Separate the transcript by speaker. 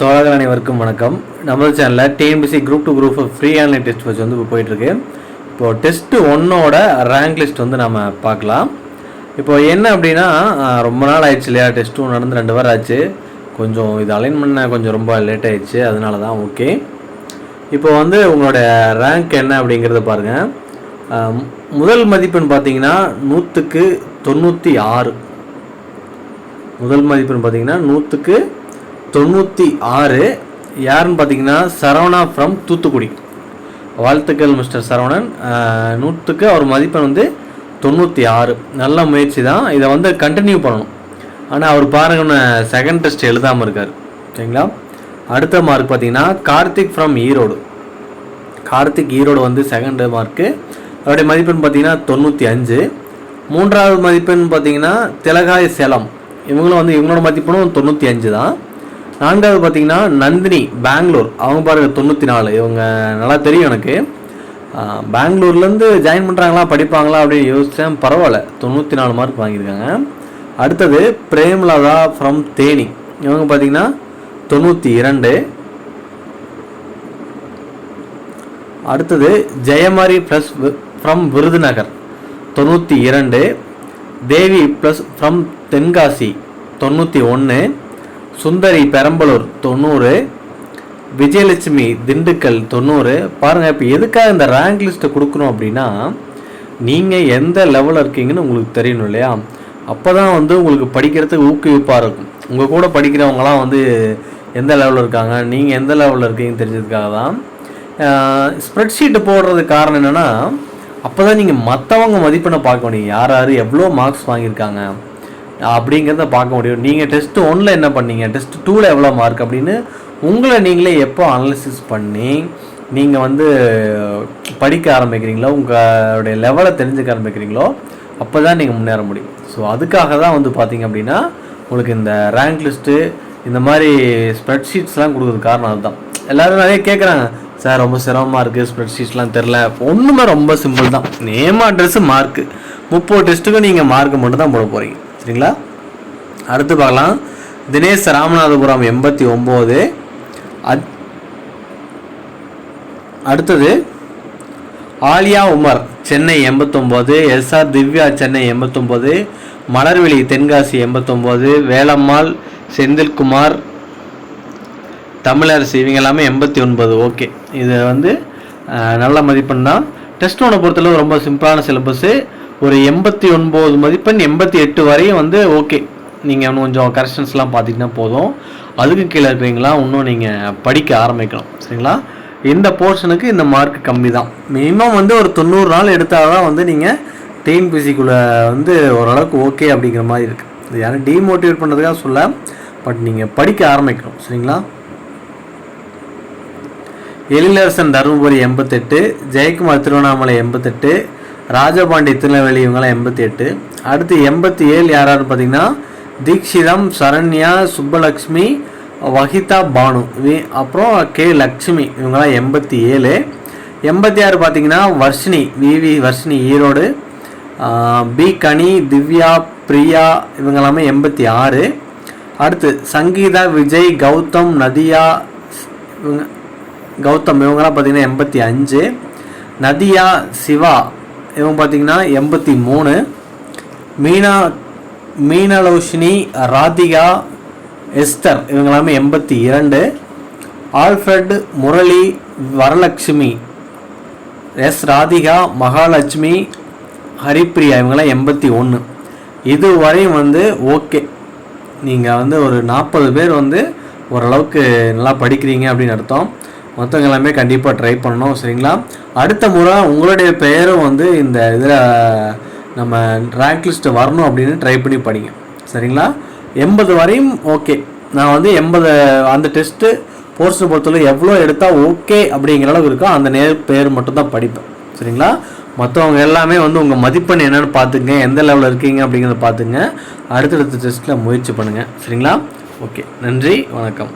Speaker 1: தோழர்கள் அனைவருக்கும் வணக்கம். நம்ம சேனலில் TNPSC group 2 group free online test வச்சு வந்து இப்போ போயிட்டுருக்கு. இப்போது டெஸ்ட்டு 1ஓட ரேங்க் லிஸ்ட் வந்து நம்ம பார்க்கலாம். இப்போது என்ன அப்படின்னா, ரொம்ப நாள் ஆயிடுச்சு இல்லையா, டெஸ்ட் 1 நடந்து 2 வாரம் ஆச்சு. கொஞ்சம் இது அலைன் பண்ண கொஞ்சம் ரொம்ப லேட் ஆகிடுச்சு, அதனால தான். ஓகே, இப்போ வந்து உங்களோட ரேங்க் என்ன அப்படிங்கிறத பாருங்கள். முதல் மதிப்பெண் பார்த்தீங்கன்னா 100க்கு 96. முதல் மதிப்பெண் பார்த்தீங்கன்னா 100க்கு 96. யாருன்னு பார்த்தீங்கன்னா சரவணா ஃப்ரம் தூத்துக்குடி. வாழ்த்துக்கள் மிஸ்டர் சரவணன். 100க்கு அவர் மதிப்பெண் வந்து 96. நல்ல முயற்சி தான், இதை வந்து கண்டினியூ பண்ணணும். ஆனால் அவர் பாருங்க செகண்ட் டெஸ்ட் எழுதாமல் இருக்கார், சரிங்களா. அடுத்த மார்க் பார்த்தீங்கன்னா கார்த்திக் ஃப்ரம் ஈரோடு. கார்த்திக் ஈரோடு வந்து செகண்ட் மார்க்கு. அவருடைய மதிப்பெண் பார்த்தீங்கன்னா 95. மூன்றாவது மதிப்பெண் பார்த்தீங்கன்னா திலகாய் சேலம். இவங்களும் வந்து இவங்களோட மதிப்பெண்ணும் 95 தான். நான்காவது பார்த்தீங்கன்னா நந்தினி பெங்களூர். அவங்க பாருங்க 94. இவங்க நல்லா தெரியும் எனக்கு. பெங்களூர்லேருந்து ஜாயின் பண்ணுறாங்களா படிப்பாங்களா அப்படின்னு யோசித்தேன். பரவாயில்ல, 94 மார்க் வாங்கியிருக்காங்க. அடுத்தது பிரேம்லதா ஃப்ரம் தேனி. இவங்க பார்த்தீங்கன்னா 92. அடுத்தது Jayamari plus from Virudhunagar 92. Devi plus from Tenkasi 91. சுந்தரி பெரம்பலூர் 90. விஜயலட்சுமி திண்டுக்கல் 90. பாருங்கள், இப்போ எதுக்காக இந்த ரேங்க் லிஸ்ட்டை கொடுக்கணும் அப்படின்னா, நீங்கள் எந்த லெவலில் இருக்கீங்கன்னு உங்களுக்கு தெரியணும் இல்லையா. அப்போ தான் வந்து உங்களுக்கு படிக்கிறதுக்கு ஊக்குவிப்பாக இருக்கும். உங்கள் கூட படிக்கிறவங்களாம் வந்து எந்த லெவலில் இருக்காங்க, நீங்கள் எந்த லெவலில் இருக்கீங்கன்னு தெரிஞ்சதுக்காக தான். ஸ்ப்ரெட்ஷீட்டு போடுறதுக்கு காரணம் என்னென்னா, அப்போ தான் நீங்கள் மற்றவங்க மதிப்பெண்ணை பார்க்க முடியும். யார் யார் எவ்வளோ மார்க்ஸ் வாங்கியிருக்காங்க அப்படிங்கிறத பார்க்க முடியும். நீங்கள் டெஸ்ட் 1ல் என்ன பண்ணீங்க, டெஸ்ட் 2ல் எவ்வளோ மார்க் அப்படின்னு உங்களை நீங்களே எப்போ அனலிசிஸ் பண்ணி நீங்கள் வந்து படிக்க ஆரம்பிக்கிறீங்களோ, உங்களுடைய லெவலை தெரிஞ்சுக்க ஆரம்பிக்கிறீங்களோ, அப்போ தான் நீங்கள் முன்னேற முடியும். ஸோ அதுக்காக தான் வந்து பார்த்தீங்க அப்படின்னா உங்களுக்கு இந்த ரேங்க் லிஸ்ட்டு இந்த மாதிரி ஸ்ப்ரெட்ஷீட்ஸ்லாம் கொடுக்குறது காரணம் அதுதான். எல்லோரும் நிறைய கேட்குறாங்க, சார் ரொம்ப சிரமமாக இருக்குது, ஸ்ப்ரெட்ஷீட்ஸ்லாம் தெரில. ஒன்றுமே ரொம்ப சிம்பிள் தான். நேம் அட்ரஸ்ஸு மார்க்கு 30 டெஸ்ட்டுக்கும் நீங்கள் மார்க்கு மட்டும் தான் போட போகிறீங்க, சரிங்களா. அடுத்து பார்க்கலாம். தினேஷ் ராமநாதபுரம் 89. அடுத்தது ஆலியா உமர் சென்னை 89. எஸ்ஆர் திவ்யா சென்னை 89. மலர்விழி தென்காசி 89. வேலம்மாள் செந்தில்குமார் தமிழரசு இவங்க எல்லாமே 89. ஓகே, இது வந்து நல்ல மதிப்பெண் தான். டெஸ்ட் 1 பொறுத்தளவு ரொம்ப சிம்பிளான சிலபஸ்ஸு. ஒரு 89 மதிப்பெண் 88 வரையும் வந்து ஓகே. நீங்கள் இன்னும் கொஞ்சம் கரெக்ஷன்ஸ்லாம் பார்த்திங்கன்னா போதும். அதுக்கு கீழே இருக்கிறீங்களா இன்னும் நீங்கள் படிக்க ஆரம்பிக்கணும், சரிங்களா. இந்த போர்ஷனுக்கு இந்த மார்க் கம்மி தான். மினிமம் வந்து ஒரு 90 நாள் எடுத்தால் தான் வந்து நீங்கள் டிஎன்பிசிக்குள்ளே வந்து ஓரளவுக்கு ஓகே அப்படிங்கிற மாதிரி இருக்குது. இது யாரும் டிமோட்டிவேட் பண்ணுறதுக்காக சொல்ல, பட் நீங்கள் படிக்க ஆரம்பிக்கணும், சரிங்களா. எழிலரசன் தருமபுரி 88. ஜெயக்குமார் திருவண்ணாமலை 88. ராஜபாண்டி திருநெல்வேலி இவங்களாம் 88. அடுத்து 87 யாராரு பார்த்தீங்கன்னா தீக்ஷிதம் சரண்யா சுப்பலக்ஷ்மி வஹிதா பானு அப்புறம் கே லக்ஷ்மி இவங்களாம் 87. 86 பார்த்தீங்கன்னா வர்ஷினி விவி வர்ஷினி ஈரோடு. பி கனி திவ்யா பிரியா இவங்கெல்லாமே 86. அடுத்து சங்கீதா விஜய் கௌதம் நதியா கௌதம் இவங்கெல்லாம் பார்த்தீங்கன்னா 85. நதியா சிவா இவங்க பார்த்தீங்கன்னா 83. மீனலோஷினி ராதிகா எஸ்தர் இவங்கெல்லாமே 82. ஆல்ஃப்ரெட் முரளி வரலட்சுமி எஸ் ராதிகா மகாலட்சுமி ஹரிப்பிரியா இவங்கெல்லாம் 81. இதுவரையும் வந்து ஓகே. நீங்கள் வந்து ஒரு 40 பேர் வந்து ஓரளவுக்கு நல்லா படிக்கிறீங்க அப்படின்னு அர்த்தம். மற்றவங்க எல்லாமே கண்டிப்பாக ட்ரை பண்ணணும், சரிங்களா. அடுத்த முறை உங்களுடைய பெயரும் வந்து இந்த இதில் நம்ம ரேங்க் லிஸ்ட்டு வரணும் அப்படின்னு ட்ரை பண்ணி படிங்க, சரிங்களா. 80 வரையும் ஓகே. நான் வந்து 80 அந்த டெஸ்ட்டு போர்ஷனை பொறுத்தவரை எவ்வளோ எடுத்தால் ஓகே அப்படிங்கிற அளவுக்கு இருக்கோ அந்த பேர் மட்டும்தான் படிப்பேன், சரிங்களா. மற்றவங்க எல்லாமே வந்து உங்கள் மதிப்பெண் என்னென்னு பார்த்துங்க, எந்த லெவலில் இருக்கீங்க அப்படிங்கிறத பார்த்துங்க. அடுத்தடுத்த டெஸ்ட்டில் முயற்சி பண்ணுங்கள், சரிங்களா. ஓகே, நன்றி, வணக்கம்.